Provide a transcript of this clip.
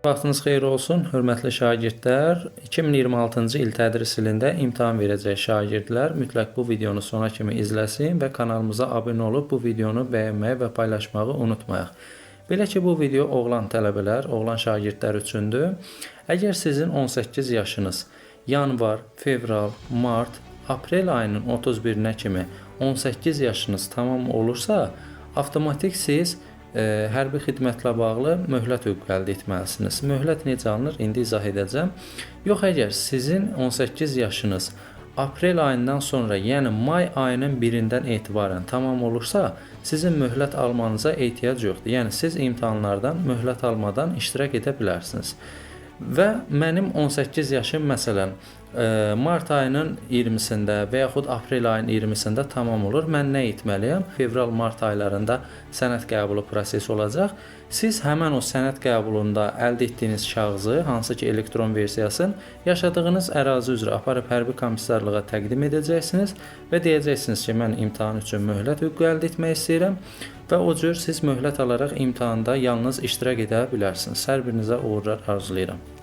Vaxtınız xeyir olsun, hörmətli şagirdlər. 2026-cı il tədris ilində imtahan verəcək şagirdlər mütləq bu videonu sona kimi izləsin və kanalımıza abunə olub bu videonu bəyənməyi və paylaşmağı unutmayaq. Belə ki, bu video oğlan tələbələr, oğlan şagirdlər üçündür. Əgər sizin 18 yaşınız yanvar, fevral, mart, aprel ayının 31-nə kimi 18 yaşınız tamam olursa, avtomatik siz hərbi xidmətlə bağlı möhlət hüququ əldə etməlisiniz. Möhlət necə alınır? İndi izah edəcəm. Yox, əgər sizin 18 yaşınız aprel ayından sonra, yəni may ayının 1-dən etibarən tamam olursa, sizin möhlət almanıza ehtiyac yoxdur. Yəni siz imtahanlardan möhlət almadan iştirak edə bilərsiniz. Və mənim 18 yaşım məsələn mart ayının 20-sində və yaxud aprel ayının 20-sində tamam olur. Mən nə etməliyəm? Fevral-mart aylarında sənəd qəbulu prosesi olacaq. Siz həmən o sənəd qəbulunda əldə etdiyiniz kağızı, hansı ki elektron versiyasını yaşadığınız ərazi üzrə aparıb hərbi komissarlığa təqdim edəcəksiniz və deyəcəksiniz ki, mən imtahan üçün möhlət hüququ əldə etmək istəyirəm və o cür siz möhlət alaraq imtahanda yalnız iştirak edə bilərsiniz. Hər birinizə uğurlar arzulayıram.